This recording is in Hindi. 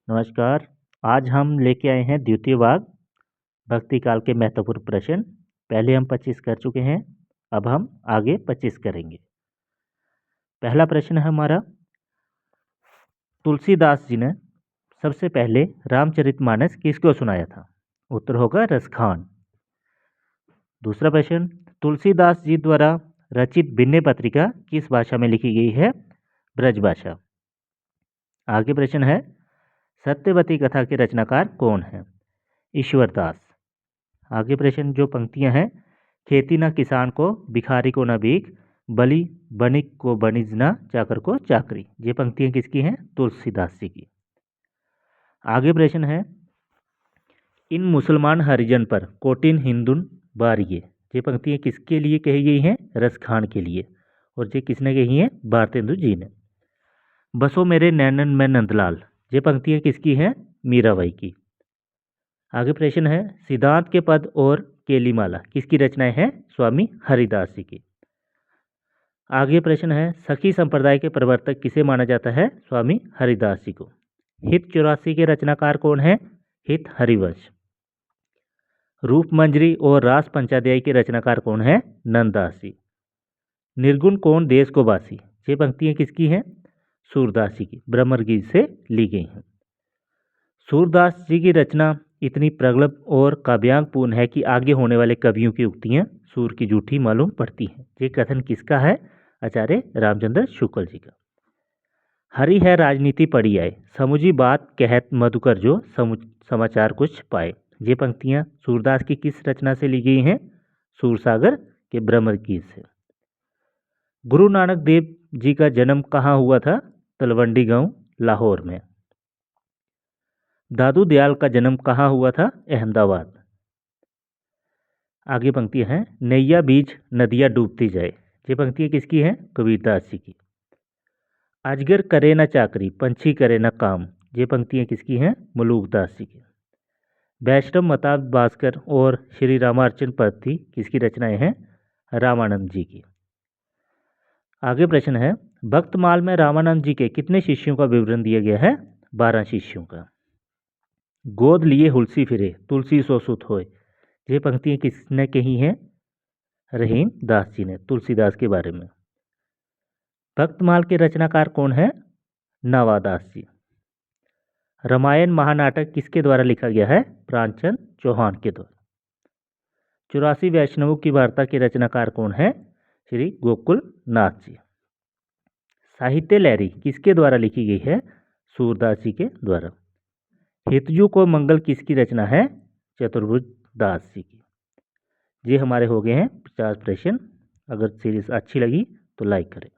नमस्कार। आज हम लेके आए हैं द्वितीय भाग भक्ति काल के महत्वपूर्ण प्रश्न। पहले हम 25 कर चुके हैं, अब हम आगे 25 करेंगे। पहला प्रश्न है हमारा, तुलसीदास जी ने सबसे पहले रामचरितमानस किसको सुनाया था? उत्तर होगा रसखान। दूसरा प्रश्न, तुलसीदास जी द्वारा रचित भिन्न पत्रिका किस भाषा में लिखी गई है? ब्रज भाषा। आगे प्रश्न है, सत्यवती कथा के रचनाकार कौन है? ईश्वरदास। आगे प्रश्न जो पंक्तियां हैं, खेती न किसान को, भिखारी को न भीख, बलि बणिक को बणिज न, चाकर को चाकरी। ये पंक्तियां किसकी हैं? तुलसीदास जी की। आगे प्रश्न है, इन मुसलमान हरिजन पर कोटिन हिंदुन बारिये। ये पंक्तियां किसके लिए कही गई हैं? रसखान के लिए। और ये किसने कही हैं? भारतेंदु जी ने। बसो मेरे नैनन में नंदलाल। ये पंक्तियां किसकी हैं? मीराबाई की। आगे प्रश्न है, सिद्धांत के पद और केलीमाला किसकी रचनाएं हैं? स्वामी हरिदास जी की। आगे प्रश्न है, सखी संप्रदाय के प्रवर्तक किसे माना जाता है? स्वामी हरिदास जी को। हित 84 के रचनाकार कौन है? हित हरिवंश। रूपमंजरी और रास पंचाध्याय के रचनाकार कौन है? नंददास जी। निर्गुण कौन देश को बासी। ये पंक्तियां किसकी हैं? सूरदास जी की, ब्रह्मगीत से ली गई हैं। सूरदास जी की रचना इतनी प्रगल्भ और काव्यांगपूर्ण है कि आगे होने वाले कवियों की उक्तियां सूर की जूठी मालूम पड़ती हैं। ये कथन किसका है? आचार्य रामचंद्र शुक्ल जी का। हरि है राजनीति पड़ी आए, समुझी बात कहत मधुकर जो, समाचार कुछ पाए। ये पंक्तियां सूरदास की किस रचना से ली गई हैं? सूरसागर के ब्रह्मगीत से। गुरु नानक देव जी का जन्म कहाँ हुआ था? तलवंडी गांव, लाहौर में। दादू दयाल का जन्म कहाँ हुआ था? अहमदाबाद। आगे पंक्तियां हैं, नैया बीच नदियाँ डूबती जाए। ये पंक्तियां किसकी हैं? कबीरदास जी की। अजगर करे न चाकरी, पंछी करे न काम। ये पंक्तियां किसकी हैं? मलूकदास जी की। वैष्णव मता भास्कर और श्री रामार्चन पद्धति किसकी रचनाएं हैं? रामानंद जी की। आगे प्रश्न है, भक्तमाल में रामानंद जी के कितने शिष्यों का विवरण दिया गया है? 12 शिष्यों का। गोद लिए हुलसी फिरे, तुलसी सो सुत होए। ये पंक्तियां किसने कही हैं? रहीम दास जी ने, तुलसीदास के बारे में। भक्तमाल के रचनाकार कौन है? नवादास जी। रामायण महानाटक किसके द्वारा लिखा गया है? प्राणचंद चौहान के द्वारा। 84 वैष्णवों की वार्ता के रचनाकार कौन है? श्री गोकुल नाथ जी। साहित्य लहरी किसके द्वारा लिखी गई है? सूरदास जी के द्वारा। हितजू को मंगल किसकी रचना है? चतुर्भुज दास जी की। ये हमारे हो गए हैं 50 प्रश्न। अगर सीरीज अच्छी लगी तो लाइक करें।